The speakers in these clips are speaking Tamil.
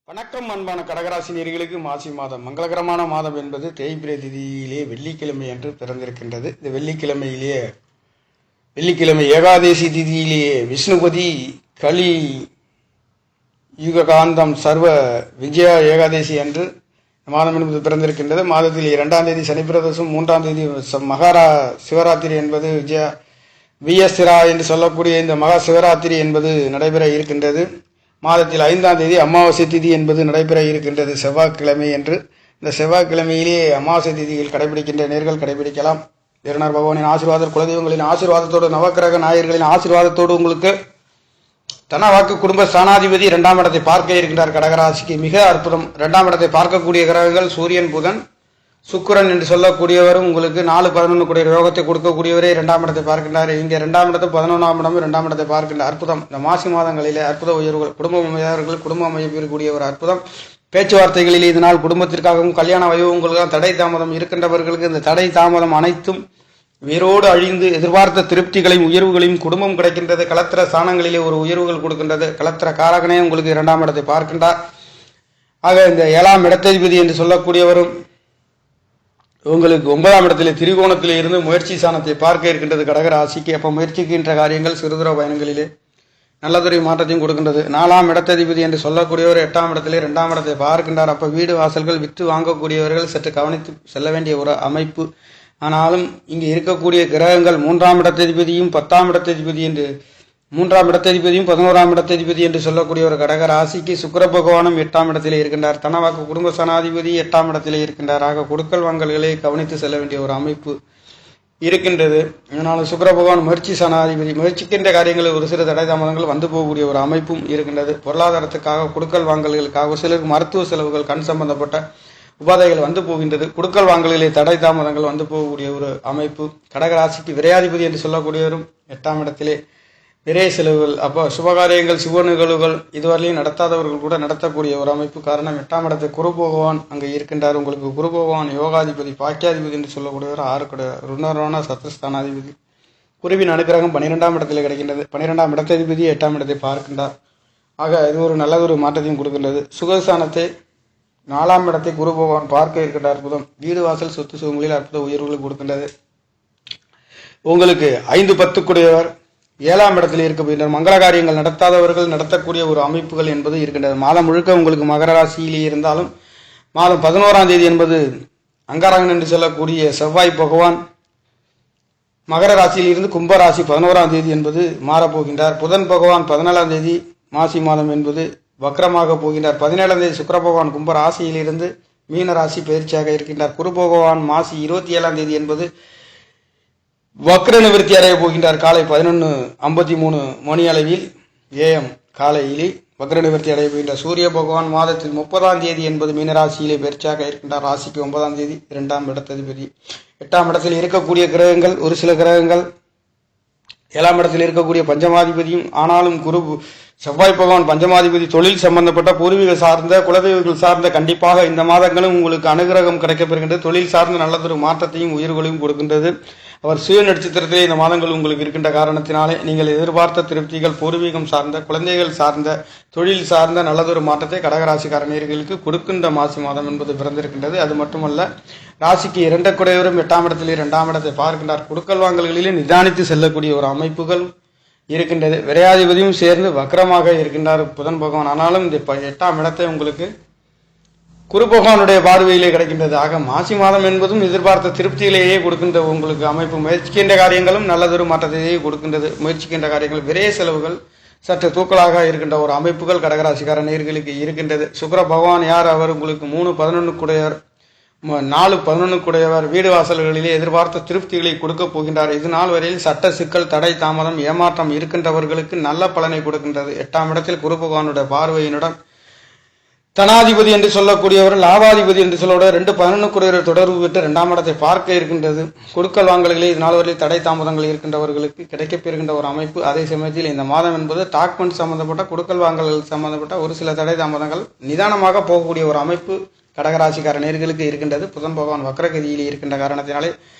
வணக்கம் அன்பான கடகராசி நேயர்களுக்கு மாசி மாதம் மங்களகரமான மாதம் என்பது தேய்பிரை திதியிலே வெள்ளிக்கிழமை என்று பிறந்திருக்கின்றது. இந்த வெள்ளிக்கிழமை ஏகாதேசி திதியிலேயே விஷ்ணுபதி கலி யுகாந்தம் சர்வ விஜயா ஏகாதேசி என்று மாதம் என்பது பிறந்திருக்கின்றது. மாதத்தில் 2ஆம் தேதி சனிப்பிரதோஷம், 3ஆம் தேதி மகாரா சிவராத்திரி என்பது வியஸ்திரா என்று சொல்லக்கூடிய இந்த மகா சிவராத்திரி என்பது நடைபெற இருக்கின்றது. மாதத்தில் 5ஆம் தேதி அமாவாசை திதி என்பது நடைபெற இருக்கின்றது, செவ்வாய்க்கிழமை என்று. இந்த செவ்வாய்க்கிழமையிலேயே அமாவாசை திதியில் கடைபிடிக்கின்ற நேர்கள் கடைபிடிக்கலாம். வீரனார் பகவானின் ஆசீர்வாதம், குலதெய்வங்களின் ஆசீர்வாதத்தோடு, நவக்கிரக நாயர்களின் ஆசீர்வாதத்தோடு உங்களுக்கு தனவாக்கு குடும்ப ஸ்தானாதிபதி 2ஆம் இடத்தை பார்க்க இருக்கின்றார். கடகராசிக்கு மிக அற்புதம். 2ஆம் இடத்தை பார்க்கக்கூடிய கிரகங்கள் சூரியன், புதன், சுக்கிரன் என்று சொல்லக்கூடியவரும் உங்களுக்கு 4-11 கூடிய யோகத்தை கொடுக்கக்கூடியவரே 2ஆம் இடத்தை பார்க்கின்றார். இங்கே 2ஆம் இடத்தை 11ஆம் இடமும் 2ஆம் இடத்தை பார்க்கின்ற அற்புதம். இந்த மாசி மாதங்களிலே அற்புத உயர்வுகள், குடும்ப அமையக்கூடிய ஒரு அற்புதம். பேச்சுவார்த்தைகளில் இதனால் குடும்பத்திற்காகவும் கல்யாண வைபவங்களுக்காக தடை தாமதம் இருக்கின்றவர்களுக்கு இந்த தடை தாமதம் அனைத்தும் வேரோடு அழிந்து எதிர்பார்த்த திருப்திகளையும் உயர்வுகளையும் குடும்பம் கிடைக்கின்றது. கலத்திர ஸ்தானங்களிலே ஒரு உயர்வுகள் கொடுக்கின்றது. கலத்திர காரகனே உங்களுக்கு 2ஆம் இடத்தை பார்க்கின்றார். ஆக இந்த 7ஆம் இடத்ததிபதி என்று சொல்லக்கூடியவரும் உங்களுக்கு 9ஆம் இடத்திலே திரிகோணத்திலே இருந்து முயற்சி ஸ்தானத்தை பார்க்க இருக்கின்றது கடகராசிக்கு. அப்போ முயற்சிக்கின்ற காரியங்கள் சிறுதூர பயணங்களிலே நல்லதொரு மாற்றத்தையும் கொடுக்கின்றது. 4ஆம் இடத்ததிபதி என்று சொல்லக்கூடியவர் 8ஆம் இடத்திலே 2ஆம் இடத்தை பார்க்கின்றார். அப்போ வீடு வாசல்கள் விற்று வாங்கக்கூடியவர்கள் சற்று கவனித்து செல்ல வேண்டிய ஒரு அமைப்பு. ஆனாலும் இங்கே இருக்கக்கூடிய கிரகங்கள் 3ஆம் இடத்ததிபதியும் 10ஆம் இடத்ததிபதி என்று 3ஆம் இடத்ததிபதியும் 11ஆம் இடத்ததிபதி என்று சொல்லக்கூடிய ஒரு கடக ராசிக்கு சுக்கிர பகவானும் 8ஆம் இடத்திலே இருக்கின்றார். தனவாக்கு குடும்ப சனாதிபதி 8ஆம் இடத்திலே இருக்கின்றார். ஆக கொடுக்கல் வாங்கல்களை கவனித்து செல்ல வேண்டிய ஒரு அமைப்பு இருக்கின்றது. இதனால் சுக்கிர பகவான் முயற்சி சனாதிபதி, முயற்சிக்கின்ற காரியங்களில் ஒரு சில தடை தாமதங்கள் வந்து போகக்கூடிய ஒரு அமைப்பும் இருக்கின்றது. பொருளாதாரத்துக்காக கொடுக்கல் வாங்கல்களுக்காக சிலருக்கு மருத்துவ செலவுகள், கண் சம்பந்தப்பட்ட உபாதைகள் வந்து போகின்றது. கொடுக்கல் வாங்கல்களிலே தடை தாமதங்கள் வந்து போகக்கூடிய ஒரு அமைப்பு. கடகராசிக்கு விரையாதிபதி என்று சொல்லக்கூடியவரும் 8ஆம் இடத்திலே நிறைய செலவுகள். அப்போ சுபகாரியங்கள், சுப நிகழ்வுகள் இதுவரையிலும் நடத்தாதவர்கள் கூட நடத்தக்கூடிய ஒரு அமைப்பு. காரணம் 8ஆம் இடத்தை குரு பகவான் அங்கே இருக்கின்றார். உங்களுக்கு குரு பகவான் யோகாதிபதி, பாக்கியாதிபதி என்று சொல்லக்கூடியவர் 6 கூட ருணரோன சத்ருஸ்தானாதிபதி. குருவின் அனுகிரகம் 12ஆம் இடத்தில் கிடைக்கின்றது. 12ஆம் இடத்ததிபதி 8ஆம் இடத்தை பார்க்கின்றார். ஆக இது ஒரு நல்லதொரு மாற்றத்தையும் கொடுக்கின்றது. சுகஸ்தானத்தை 4ஆம் இடத்தை குரு பகவான் பார்க்க இருக்கின்ற அற்புதம். வீடு வாசல் சொத்து சுகங்களில் அற்புத உயர்வுகளை கொடுக்கின்றது. உங்களுக்கு 5-10 கூடியவர் 7ஆம் இடத்தில் இருக்க போகின்ற மங்கள காரியங்கள் நடத்தாதவர்கள் நடத்தக்கூடிய ஒரு அமைப்புகள் என்பது இருக்கின்றது. மாதம் முழுக்க உங்களுக்கு மகர ராசியிலே இருந்தாலும் மாதம் 11ஆம் தேதி என்பது அங்காரகன் என்று சொல்லக்கூடிய செவ்வாய் பகவான் மகர ராசியில் இருந்து கும்பராசி 11ஆம் தேதி என்பது மாறப்போகின்றார். புதன் பகவான் 14ஆம் தேதி மாசி மாதம் என்பது வக்ரமாக போகின்றார். 17ஆம் தேதி சுக்கிர பகவான் கும்ப ராசியிலிருந்து மீன ராசி பயிற்சியாக இருக்கின்றார். குரு பகவான் மாசி 27ஆம் தேதி என்பது வக்ர நிவர்த்தி அடைய போகின்றார். காலை 11:53 மணி அளவில் AM காலையிலே வக்ர நிவர்த்தி அடைய போகின்றார். சூரிய பகவான் மாதத்தில் 30ஆம் தேதி என்பது மீனராசியிலே பயிற்சியாக இருக்கின்றார். ராசிக்கு 9ஆம் தேதி 2ஆம் இடத்ததிபதி. 8ஆம் இடத்தில் இருக்கக்கூடிய கிரகங்கள், ஒரு சில கிரகங்கள் 7ஆம் இடத்தில் இருக்கக்கூடிய பஞ்சமாதிபதியும், ஆனாலும் குரு செவ்வாய் பகவான் பஞ்சமாதிபதி தொழில் சம்பந்தப்பட்ட பூர்வீக சார்ந்த குலதெய்வங்கள் சார்ந்த கண்டிப்பாக இந்த மாதங்களும் உங்களுக்கு அனுகிரகம் கிடைக்கப்பெறுகின்றது. தொழில் சார்ந்த நல்லதொரு மாற்றத்தையும் உயிர்களையும் கொடுக்கின்றது. அவர் சுய நட்சத்திரத்திலே இந்த மாதங்கள் உங்களுக்கு இருக்கின்ற காரணத்தினாலே நீங்கள் எதிர்பார்த்த திருப்திகள் பூர்வீகம் சார்ந்த, குழந்தைகள் சார்ந்த, தொழில் சார்ந்த நல்லதொரு மாற்றத்தை கடகராசிக்கார நேயர்களுக்கு கொடுக்கின்ற மாசி மாதம் என்பது பிறந்திருக்கின்றது. அது மட்டுமல்ல, ராசிக்கு 2 குடையவரும் 8ஆம் இடத்திலே 2ஆம் இடத்தை பார்க்கின்றார். கொடுக்கல் வாங்கல்களிலே நிதானித்து செல்லக்கூடிய ஒரு அமைப்புகள் இருக்கின்றது. விரையாதிபதியும் சேர்ந்து வக்ரமாக இருக்கின்றார் புதன் பகவான். ஆனாலும் இந்த 8ஆம் இடத்தை உங்களுக்கு குரு பகவானுடைய பார்வையிலே கிடைக்கின்றது. ஆக மாசி மாதம் என்பதும் எதிர்பார்த்த திருப்தியிலேயே கொடுக்கின்ற உங்களுக்கு அமைப்பு. முயற்சிக்கின்ற காரியங்களும் நல்லதொரு மாற்றத்தையே கொடுக்கின்றது. முயற்சிக்கின்ற காரியங்கள் விரைய செலவுகள் சற்று தூக்கலாக இருக்கின்ற ஒரு அமைப்புகள் கடகராசிக்கார நேயர்களுக்கு இருக்கின்றது. சுக்கிர பகவான் யார்? அவர் உங்களுக்கு 3-11 கூடையவர், 4-11 கூடையவர். வீடு வாசல்களிலே எதிர்பார்த்த திருப்திகளை கொடுக்க போகின்றார். இது நாள் வரையில் சட்ட சிக்கல், தடை தாமதம், ஏமாற்றம் இருக்கின்றவர்களுக்கு நல்ல பலனை கொடுக்கின்றது. 8ஆம் இடத்தில் குரு பகவானுடைய பார்வையினுடன் தனாதிபதி என்று சொல்லக்கூடியவர், லாபாதிபதி என்று சொல்லக்கூடிய 2-11 கூடியவர் தொடர்பு பெற்று 2ஆம் இடத்தை பார்க்க இருக்கின்றது. கொடுக்கல் வாங்கல்களே இதனால் வரையில் தடை தாமதங்கள் இருக்கின்றவர்களுக்கு கிடைக்கப்பெறுகின்ற ஒரு அமைப்பு. அதே சமயத்தில் இந்த மாதம் என்பது டாக்குமெண்ட் சம்பந்தப்பட்ட, கொடுக்கல் வாங்கல்கள் சம்பந்தப்பட்ட ஒரு சில தடை தாமதங்கள் நிதானமாக போகக்கூடிய ஒரு அமைப்பு கடகராசிக்கார நேயர்களுக்கு இருக்கின்றது. புதன் பகவான் வக்ரகதியில் இருக்கின்ற காரணத்தினாலே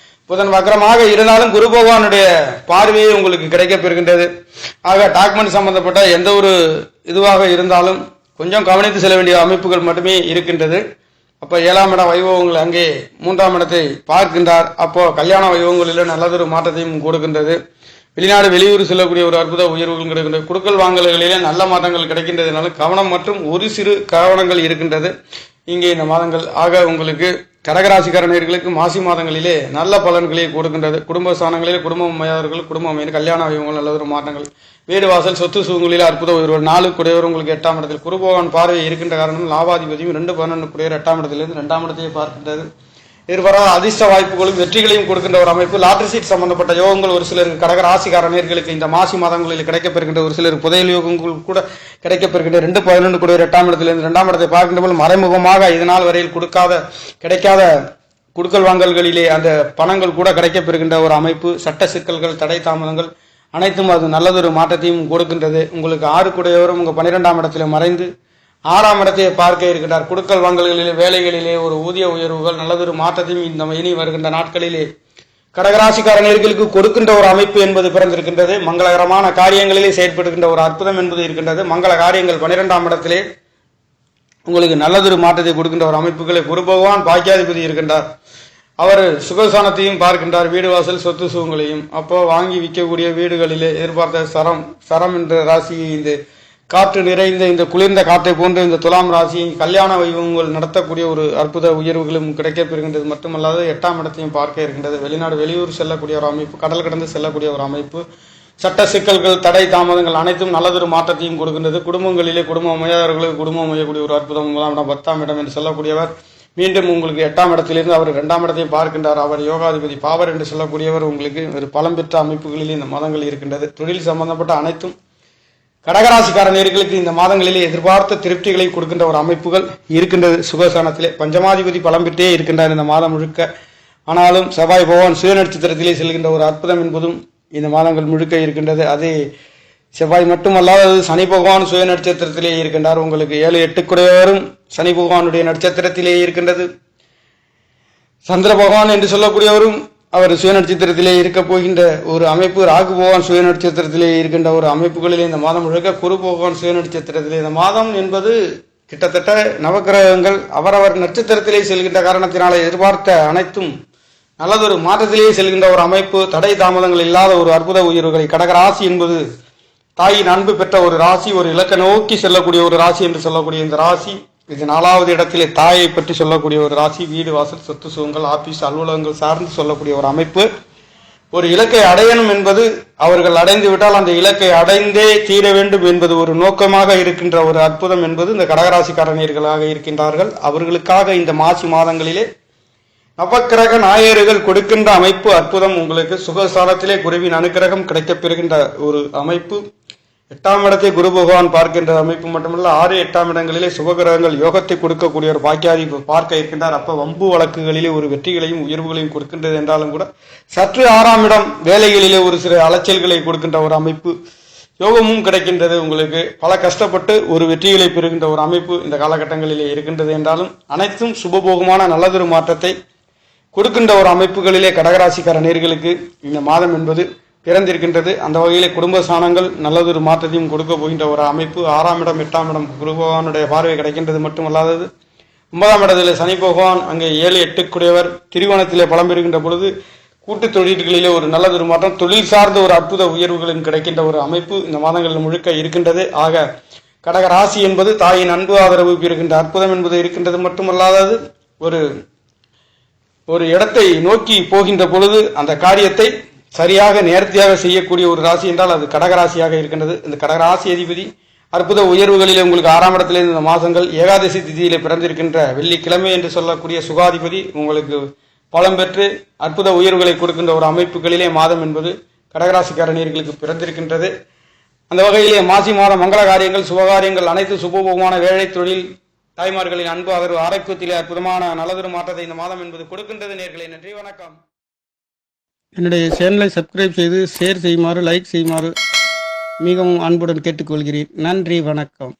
புதன் வக்ரமாக இருந்தாலும் குரு பகவானுடைய பார்வையே உங்களுக்கு கிடைக்கப்பெறுகின்றது. ஆக டாக்குமெண்ட் சம்பந்தப்பட்ட எந்த ஒரு இதுவாக இருந்தாலும் கொஞ்சம் கவனித்து செல்ல வேண்டிய அமைப்புகள் மட்டுமே இருக்கின்றது. அப்போ 7ஆம் இடம் வைபவங்கள் அங்கே 3ஆம் இடத்தை பார்க்கின்றார். அப்போ கல்யாண வைபவங்களில் நல்லதொரு மாற்றத்தையும் கொடுக்கின்றது. வெளிநாடு வெளியூர் செல்லக்கூடிய ஒரு அற்புத உயர்வுகள் கிடைக்கின்றது. குடுக்கல் வாங்கல்களிலே நல்ல மாற்றங்கள் கிடைக்கின்றதுனால கவனம் மற்றும் ஒரு சிறு கவனங்கள் இருக்கின்றது இங்கே இந்த மாதங்கள். ஆக உங்களுக்கு கடகராசிக்காரர்களுக்கு மாசி மாதங்களிலே நல்ல பலன்களை கொடுக்கின்றது. குடும்ப ஸ்தானங்களிலே குடும்பம் அமையாதவர்கள் குடும்பம் அமைந்து கல்யாண வைபவங்கள் நல்லதொரு மாற்றங்கள், வீடு வாசல் சொத்து சுகங்களில் அற்புத உயர்வுகள். 4 குடையவர் உங்களுக்கு 8ஆம் இடத்தில் குரு பகவான் பார்வை இருக்கின்ற காரணம் லாபாதிபதியும் 2-12 குடையவர் 8ஆம் இடத்திலிருந்து 2ஆம் இடத்தையே பார்க்கின்றது. எதிர்பாராத அதிர்ஷ்ட வாய்ப்புகளும் வெற்றிகளையும் கொடுக்கின்ற ஒரு அமைப்பு. லாட்டரி சீட் சம்பந்தப்பட்ட யோகங்கள் ஒரு சிலருக்கு கடகராசிக்காரர்களுக்கு இந்த மாசி மாதங்களில் கிடைக்கப்பெறுகின்ற ஒரு சிலருக்கு புதையல் யோகங்கள் கூட கிடைக்கப்பெறுகின்ற 2-11 கூட 8ஆம் இடத்திலிருந்து 2ஆம் இடத்தை பார்க்கின்ற போது மறைமுகமாக இதனால் வரையில் கிடைக்காத குடுக்கல் வாங்கல்களிலே அந்த பணங்கள் கூட கிடைக்கப்பெறுகின்ற ஒரு அமைப்பு. சட்ட சிக்கல்கள் தடை தாமதங்கள் அனைத்தும் அது நல்லதொரு மாற்றத்தையும் கொடுக்கின்றது. உங்களுக்கு 6 கூடையவரும் உங்கள் 12ஆம் இடத்திலே மறைந்து 6ஆம் இடத்தை பார்க்க இருக்கின்றார். குடுக்கல் வாங்கல்களிலே வேலைகளிலே ஒரு ஊதிய உயர்வுகள் நல்லதொரு மாற்றத்தையும் இந்த இனி வருகின்ற நாட்களிலே கடகராசிக்காரர்களுக்கு கொடுக்கின்ற ஒரு அமைப்பு என்பது பிறந்திருக்கின்றது. மங்களகரமான காரியங்களிலே செயற்படுகின்ற ஒரு அற்புதம் என்பது இருக்கின்றது. மங்கள காரியங்கள் 12ஆம் இடத்திலே உங்களுக்கு நல்லதொரு மாற்றத்தை கொடுக்கின்ற ஒரு அமைப்புகளை குரு பகவான் பாக்கியாதிபதி இருக்கின்றார். அவர் சுகசானத்தையும் பார்க்கின்றார், வீடு வாசல் சொத்து சுகங்களையும். அப்போ வாங்கி விற்கக்கூடிய வீடுகளிலே எதிர்பார்த்த சரம் என்ற ராசியை இந்த காற்று நிறைந்த இந்த குளிர்ந்த காற்றை போன்ற இந்த துலாம் ராசியை கல்யாண வைபவங்கள் நடத்தக்கூடிய ஒரு அற்புத உயர்வுகளும் கிடைக்கப்பெறுகின்றது. மட்டுமல்லாது 8ஆம் இடத்தையும் பார்க்க இருக்கின்றது. வெளிநாடு வெளியூர் செல்லக்கூடிய ஒரு அமைப்பு, கடல் கடந்து செல்லக்கூடிய ஒரு அமைப்பு, சட்ட சிக்கல்கள் தடை தாமதங்கள் அனைத்தும் நல்லதொரு மாற்றத்தையும் கொடுக்கின்றது. குடும்பங்களிலே குடும்பம் அமையாதவர்களுக்கு குடும்பம் அமையக்கூடிய ஒரு அற்புதம். 9ஆம் இடம் 10ஆம் இடம் என்று சொல்லக்கூடியவர் மீண்டும் உங்களுக்கு 8ஆம் இடத்திலிருந்து அவர் 2ஆம் இடத்தையும் பார்க்கின்றார். அவர் யோகாதிபதி பாவர் என்று சொல்லக்கூடியவர் உங்களுக்கு ஒரு பலம் பெற்ற அமைப்புகளில் இந்த மாதங்கள் இருக்கின்றது. தொழில் சம்பந்தப்பட்ட அனைத்தும் கடகராசிக்காரர்களுக்கு இந்த மாதங்களிலே எதிர்பார்த்த திருப்திகளை கொடுக்கின்ற ஒரு அமைப்புகள் இருக்கின்றது. சுகஸ்தானத்திலே பஞ்சமாதிபதி பலம் பெற்றே இருக்கின்றார் இந்த மாதம் முழுக்க. ஆனாலும் செவ்வாய் பகவான் சுய நட்சத்திரத்திலே செல்கின்ற ஒரு அற்புதம் என்பதும் இந்த மாதங்கள் முழுக்க இருக்கின்றது. அதே செவ்வாய் மட்டுமல்லாது சனி பகவான் சுய நட்சத்திரத்திலே இருக்கின்றார். உங்களுக்கு 7-8 குடையவரும் சனி பகவானுடைய நட்சத்திரத்திலே இருக்கின்றது. சந்திர பகவான் என்று சொல்லக்கூடியவரும் அவர் சுய நட்சத்திரத்திலே இருக்க போகின்ற ஒரு அமைப்பு. ராகு பகவான் சுய நட்சத்திரத்திலே இருக்கின்ற ஒரு அமைப்புகளிலே இந்த மாதம் முழுக்க குரு பகவான் சுய நட்சத்திரத்திலே இந்த மாதம் என்பது கிட்டத்தட்ட நவக்கிரகங்கள் அவரவர் நட்சத்திரத்திலே செல்கின்ற காரணத்தினால எதிர்பார்த்த அனைத்தும் நல்லதொரு மாற்றத்திலேயே செல்கின்ற ஒரு அமைப்பு. தடை தாமதங்கள் இல்லாத ஒரு அற்புத உயர்வுகளை. கடகராசி என்பது தாயின் அன்பு பெற்ற ஒரு ராசி, ஒரு இலக்கை நோக்கி செல்லக்கூடிய ஒரு ராசி என்று சொல்லக்கூடிய இந்த ராசி இது 4வது இடத்திலே தாயை பற்றி சொல்லக்கூடிய ஒரு ராசி. வீடு வாசல் சொத்து சுகங்கள் ஆபீஸ் அலுவலகங்கள் சார்ந்து சொல்லக்கூடிய ஒரு அமைப்பு. ஒரு இலக்கை அடையணும் என்பது அவர்கள் அடைந்து விட்டால் அந்த இலக்கை அடைந்தே தீர வேண்டும் என்பது ஒரு நோக்கமாக இருக்கின்ற ஒரு அற்புதம் என்பது இந்த கடகராசிக்காரர்களாக இருக்கின்றார்கள். அவர்களுக்காக இந்த மாசி மாதங்களிலே நவக்கிரக நாயர்கள் கொடுக்கின்ற அமைப்பு அற்புதம். உங்களுக்கு சுகஸ்தானத்திலே குருவின் அனுக்கிரகம் கிடைக்கப்பெறுகின்ற ஒரு அமைப்பு. 8ஆம் இடத்தை குரு பகவான் பார்க்கின்ற அமைப்பு மட்டுமல்ல 6-8ஆம் இடங்களிலே சுபகிரகங்கள் யோகத்தை கொடுக்கக்கூடிய ஒரு பாக்கியாதி பார்க்க இருக்கின்றார். அப்ப வம்பு வழக்குகளிலே ஒரு வெற்றிகளையும் உயர்வுகளையும் கொடுக்கின்றது என்றாலும் கூட சற்று 6ஆம் இடம் வேலைகளிலே ஒரு சில அலைச்சல்களை கொடுக்கின்ற ஒரு அமைப்பு. யோகமும் கிடைக்கின்றது. உங்களுக்கு பல கஷ்டப்பட்டு ஒரு வெற்றிகளை பெறுகின்ற ஒரு அமைப்பு இந்த காலகட்டங்களிலே இருக்கின்றது என்றாலும் அனைத்தும் சுபபோகமான நல்லதொரு மாற்றத்தை கொடுக்கின்ற ஒரு அமைப்புகளிலே கடகராசிக்கார நேர்களுக்கு இந்த மாதம் என்பது பிறந்திருக்கின்றது. அந்த வகையிலே குடும்ப ஸ்தானங்கள் நல்லதொரு மாற்றத்தையும் கொடுக்க போகின்ற ஒரு அமைப்பு. 6ஆம் இடம் 8ஆம் இடம் குரு பகவானுடைய பார்வை கிடைக்கின்றது மட்டுமல்லாதது 9ஆம் இடத்திலே சனி பகவான் அங்கே 7-8 குடையவர் திரிகோணத்திலே பலம் பெறுகின்ற பொழுது கூட்டு தொழில்களிலே ஒரு நல்லதொரு மாற்றம், தொழில் சார்ந்த ஒரு அற்புத உயர்வுகளும் கிடைக்கின்ற ஒரு அமைப்பு இந்த மாதங்கள் முழுக்க இருக்கின்றது. ஆக கடக ராசி என்பது தாயின் அன்பு ஆதரவு பெறுகின்ற அற்புதம் என்பது இருக்கின்றது மட்டுமல்லாதது ஒரு இடத்தை நோக்கி போகின்ற பொழுது அந்த காரியத்தை சரியாக நேர்த்தியாக செய்யக்கூடிய ஒரு ராசி என்றால் அது கடகராசியாக இருக்கின்றது. இந்த கடகராசி அதிபதி அற்புத உயர்வுகளிலே உங்களுக்கு 6ஆம் இடத்திலே இந்த மாதங்கள் ஏகாதசி திதியிலே பிறந்திருக்கின்ற வெள்ளிக்கிழமை என்று சொல்லக்கூடிய சுகாதிபதி உங்களுக்கு பலம் பெற்று அற்புத உயர்வுகளை கொடுக்கின்ற ஒரு அமைப்புகளிலே மாதம் என்பது கடகராசிக்காரர்களுக்கு பிறந்திருக்கின்றது. அந்த வகையிலே மாசி மாதம் மங்கள காரியங்கள் சுபகாரியங்கள் அனைத்து சுபபோகமான வேலை தொழில் தாய்மார்களின் அன்பு ஆதரவு ஆரோக்கியத்திலே அற்புதமான நல்லதொரு மாற்றத்தை இந்த மாதம் என்பது கொடுக்கின்றது. நேயர்களே நன்றி வணக்கம். என்னுடைய சேனலை சப்ஸ்கிரைப் செய்து ஷேர் செய்யுமாறு லைக் செய்யுமாறு மிகவும் அன்புடன் கேட்டுக்கொள்கிறேன். நன்றி வணக்கம்.